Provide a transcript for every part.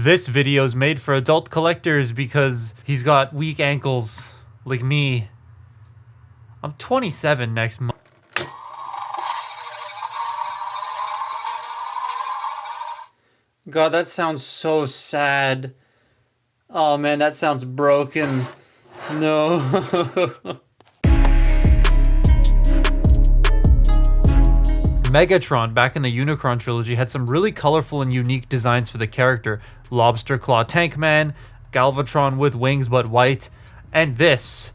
This video is made for adult collectors because he's got weak ankles like me. I'm 27 next month. God, that sounds so sad. Oh man, that sounds broken. No. Megatron, back in the Unicron trilogy, had some really colorful and unique designs for the character. Lobster Claw Tank Man, Galvatron with wings but white, and this,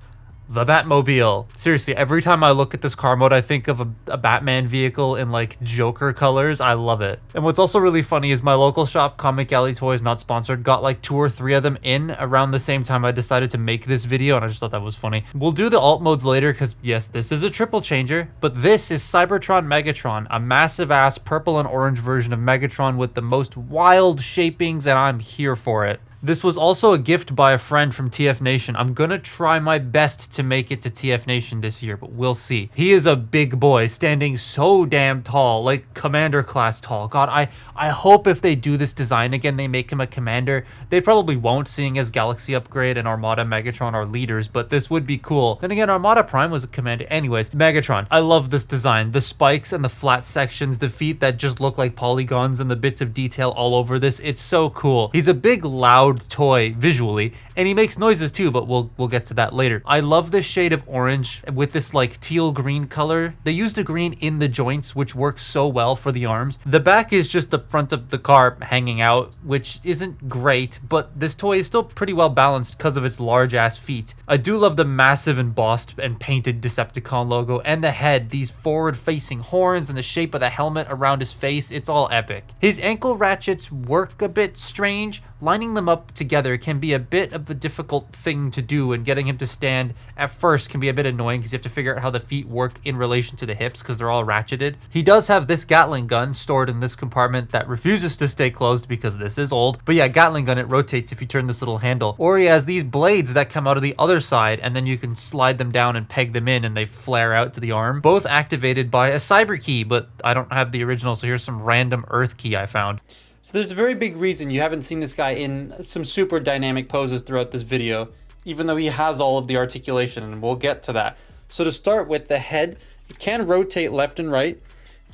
the Batmobile. Seriously, every time I look at this car mode, I think of a Batman vehicle in like Joker colors. I love it. And what's also really funny is my local shop, Comic Alley Toys, not sponsored, got like 2 or 3 of them in around the same time I decided to make this video, and I just thought that was funny. We'll do the alt modes later because yes, this is a triple changer, but this is Cybertron Megatron, a massive ass purple and orange version of Megatron with the most wild shapings, and I'm here for it. This was also a gift by a friend from TF Nation. I'm gonna try my best to make it to TF Nation this year, but we'll see. He is a big boy, standing so damn tall, like commander class tall. God, I hope if they do this design again, they make him a commander. They probably won't, seeing as Galaxy Upgrade and Armada Megatron are leaders, but this would be cool. Then again, Armada Prime was a commander. Anyways, Megatron. I love this design. The spikes and the flat sections, the feet that just look like polygons, and the bits of detail all over this. It's so cool. He's a big, loud toy visually, and he makes noises too, but we'll get to that later. I love this shade of orange with this like teal green color. They used a green in the joints, which works so well for the arms. The back is just the front of the car hanging out, which isn't great, but this toy is still pretty well balanced because of its large ass feet. I do love the massive embossed and painted Decepticon logo and the head, these forward facing horns and the shape of the helmet around his face. It's all epic. His ankle ratchets work a bit strange. Lining them up together can be a bit of a difficult thing to do, and getting him to stand at first can be a bit annoying because you have to figure out how the feet work in relation to the hips because they're all ratcheted. He does have this Gatling gun stored in this compartment that refuses to stay closed because this is old. But yeah, Gatling gun, it rotates if you turn this little handle. Or he has these blades that come out of the other side, and then you can slide them down and peg them in and they flare out to the arm. Both activated by a cyber key, but I don't have the original, so here's some random Earth key I found. So there's a very big reason you haven't seen this guy in some super dynamic poses throughout this video, even though he has all of the articulation, and we'll get to that. So to start with, the head, it can rotate left and right,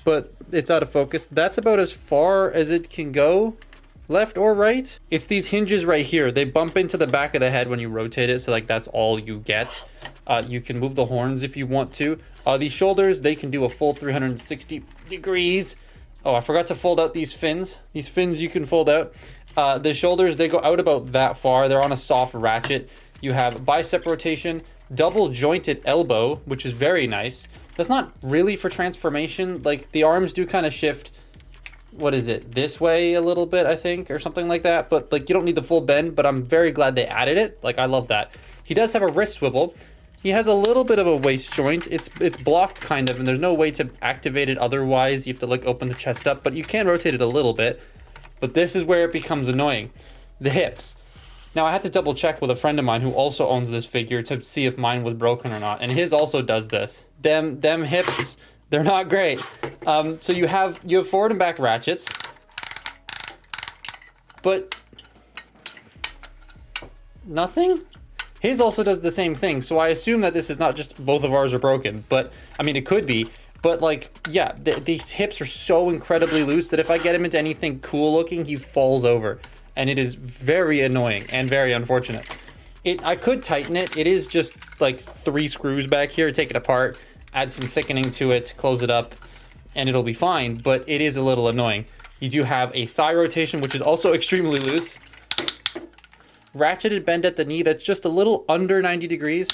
but it's out of focus. That's about as far as it can go, left or right. It's these hinges right here. They bump into the back of the head when you rotate it, so like that's all you get. You can move the horns if you want to. These shoulders, they can do a full 360 degrees. Oh, I forgot to fold out these fins. These fins you can fold out. The shoulders, they go out about that far. They're on a soft ratchet. You have bicep rotation, double jointed elbow, which is very nice. That's not really for transformation. Like the arms do kind of shift, what is it, this way a little bit, I think, or something like that. But like you don't need the full bend, but I'm very glad they added it. Like I love that. He does have a wrist swivel. He has a little bit of a waist joint. It's blocked kind of, and there's no way to activate it otherwise. You have to like open the chest up, but you can rotate it a little bit. But this is where it becomes annoying. The hips. Now I had to double check with a friend of mine who also owns this figure to see if mine was broken or not, and his also does this. Them hips, they're not great. So you have forward and back ratchets, but nothing. His also does the same thing, so I assume that this is not just both of ours are broken, but I mean it could be. But like, yeah, these hips are so incredibly loose that if I get him into anything cool looking, he falls over, and it is very annoying and very unfortunate. I could tighten it. It is just like 3 screws back here. Take it apart, add some thickening to it, close it up, and it'll be fine. But it is a little annoying. You do have a thigh rotation, which is also extremely loose. Ratcheted bend at the knee that's just a little under 90 degrees.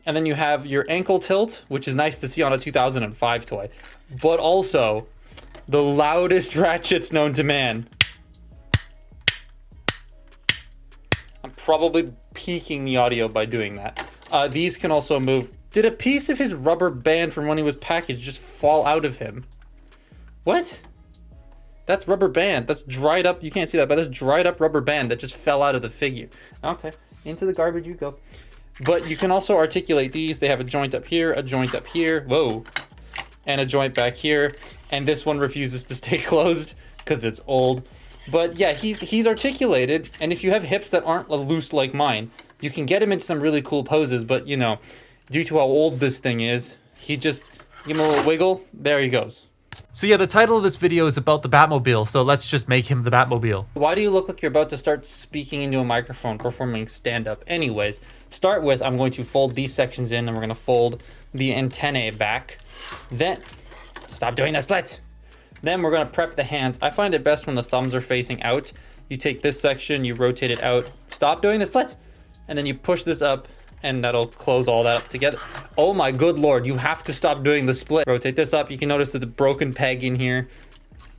And then you have your ankle tilt, which is nice to see on a 2005 toy, but also the loudest ratchets known to man. I'm probably peaking the audio by doing that. These can also move. Did a piece of his rubber band from when he was packaged just fall out of him? What? That's rubber band. That's dried up. You can't see that, but that's dried up rubber band that just fell out of the figure. Okay, into the garbage you go. But you can also articulate these. They have a joint up here, a joint up here. Whoa. And a joint back here. And this one refuses to stay closed because it's old. But yeah, he's articulated, and if you have hips that aren't loose like mine, you can get him into some really cool poses. But you know, due to how old this thing is, he just give him a little wiggle. There he goes. So yeah, the title of this video is about the Batmobile, so let's just make him the Batmobile. Why do you look like you're about to start speaking into a microphone, performing stand-up? Anyways, start with, I'm going to fold these sections in, and we're going to fold the antennae back. Then, stop doing the split. Then we're going to prep the hands. I find it best when the thumbs are facing out. You take this section, you rotate it out. Stop doing the split. And then you push this up, and that'll close all that up together. Oh my good lord, you have to stop doing the split. Rotate this up. You can notice that the broken peg in here.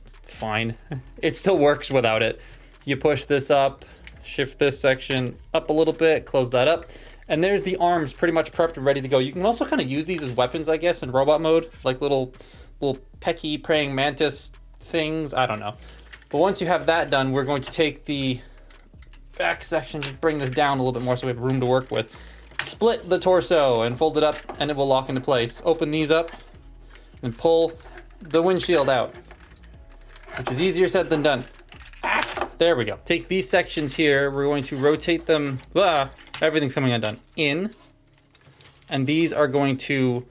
It's fine. It still works without it. You push this up, shift this section up a little bit, close that up. And there's the arms pretty much prepped and ready to go. You can also kind of use these as weapons, I guess, in robot mode. Like little pecky praying mantis things. I don't know. But once you have that done, we're going to take the back section, just bring this down a little bit more so we have room to work with. Split the torso and fold it up, and it will lock into place. Open these up and pull the windshield out, which is easier said than done. There we go. Take these sections here. We're going to rotate them. Everything's coming undone. In. And these are going to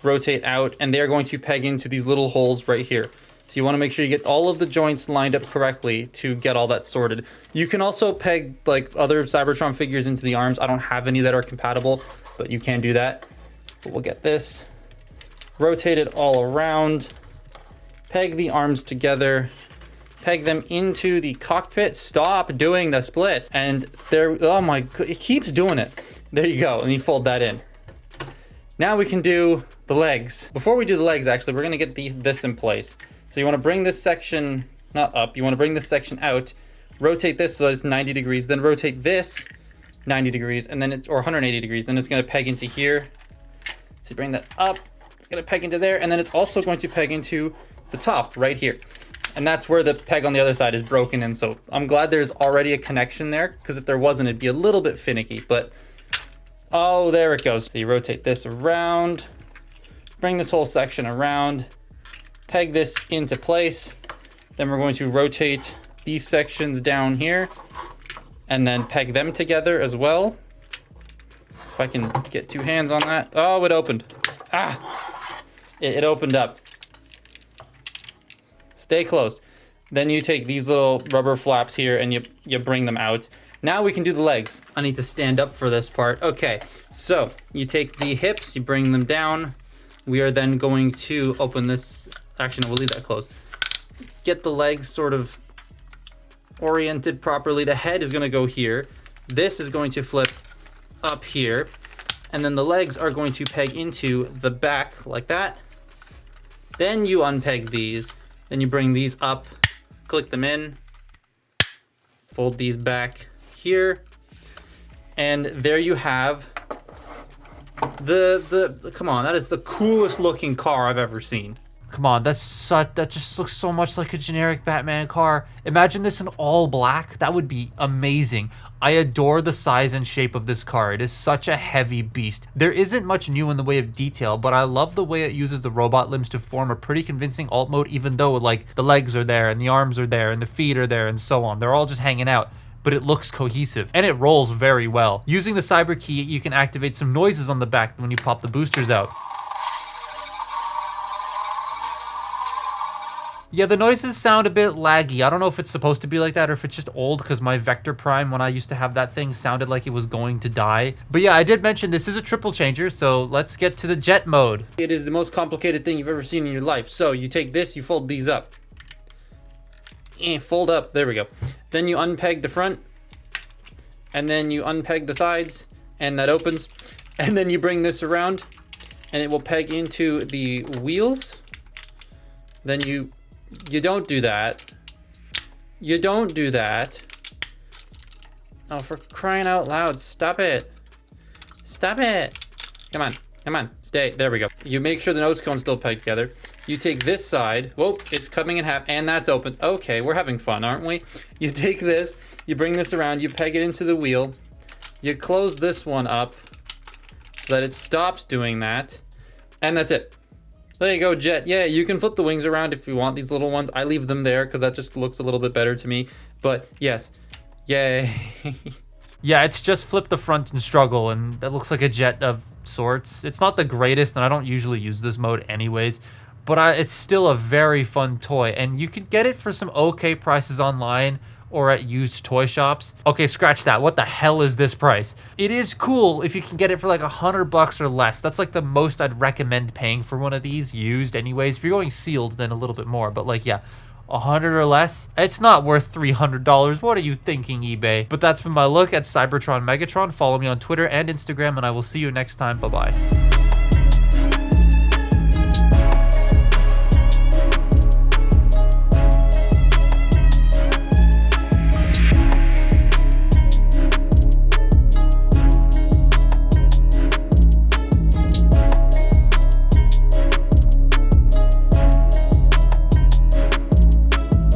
rotate out, and they're going to peg into these little holes right here. So you want to make sure you get all of the joints lined up correctly to get all that sorted. You can also peg like other Cybertron figures into the arms. I don't have any that are compatible, but you can do that. But we'll get this. Rotate it all around. Peg the arms together. Peg them into the cockpit. Stop doing the split. And there, oh my god, it keeps doing it. There you go, and you fold that in. Now we can do the legs. Before we do the legs, actually, we're gonna get this in place. So you want to bring this section, not up, you want to bring this section out, rotate this so that it's 90 degrees, then rotate this 90 degrees, and then it's, or 180 degrees, then it's going to peg into here. So you bring that up, it's going to peg into there, and then it's also going to peg into the top right here. And that's where the peg on the other side is broken in. So I'm glad there's already a connection there, because if there wasn't, it'd be a little bit finicky, but oh, there it goes. So you rotate this around, bring this whole section around, peg this into place. Then we're going to rotate these sections down here and then peg them together as well. If I can get two hands on that. Oh, it opened. It opened up. Stay closed. Then you take these little rubber flaps here and you bring them out. Now we can do the legs. I need to stand up for this part. Okay, so you take the hips, you bring them down. We are then going to open this. Actually, no, we'll leave that closed. Get the legs sort of oriented properly. The head is going to go here. This is going to flip up here. And then the legs are going to peg into the back like that. Then you unpeg these. Then you bring these up, click them in, fold these back here. And there you have come on, that is the coolest looking car I've ever seen. Come on, that just looks so much like a generic Batman car. Imagine this in all black. That would be amazing. I adore the size and shape of this car. It is such a heavy beast. There isn't much new in the way of detail, but I love the way it uses the robot limbs to form a pretty convincing alt mode, even though like the legs are there and the arms are there and the feet are there and so on. They're all just hanging out, but it looks cohesive and it rolls very well. Using the cyber key, you can activate some noises on the back when you pop the boosters out. Yeah, the noises sound a bit laggy. I don't know if it's supposed to be like that or if it's just old, because my Vector Prime, when I used to have that thing, sounded like it was going to die. But yeah, I did mention this is a triple changer, so let's get to the jet mode. It is the most complicated thing you've ever seen in your life. So you take this, you fold these up. Fold up, there we go. Then you unpeg the front, and then you unpeg the sides, and that opens. And then you bring this around, and it will peg into the wheels. Then you don't do that. You don't do that. Oh, for crying out loud, stop it. Stop it. Come on, come on, stay, there we go. You make sure the nose cone's still pegged together. You take this side, whoa, it's coming in half, and that's open. Okay, we're having fun, aren't we? You take this, you bring this around, you peg it into the wheel. You close this one up so that it stops doing that, and that's it. There you go, Jet. Yeah, you can flip the wings around if you want these little ones. I leave them there because that just looks a little bit better to me. But yes, yay. Yeah, it's just flip the front and struggle, and that looks like a jet of sorts. It's not the greatest, and I don't usually use this mode anyways, but it's still a very fun toy, and you can get it for some okay prices online or at used toy shops. Okay, scratch that. What the hell is this price? It is cool if you can get it for like $100 or less. That's like the most I'd recommend paying for one of these used anyways. If you're going sealed, then a little bit more, but like, yeah. 100 or less, it's not worth $300. What are you thinking, eBay? But that's been my look at Cybertron Megatron. Follow me on Twitter and Instagram, and I will see you next time. Bye-bye.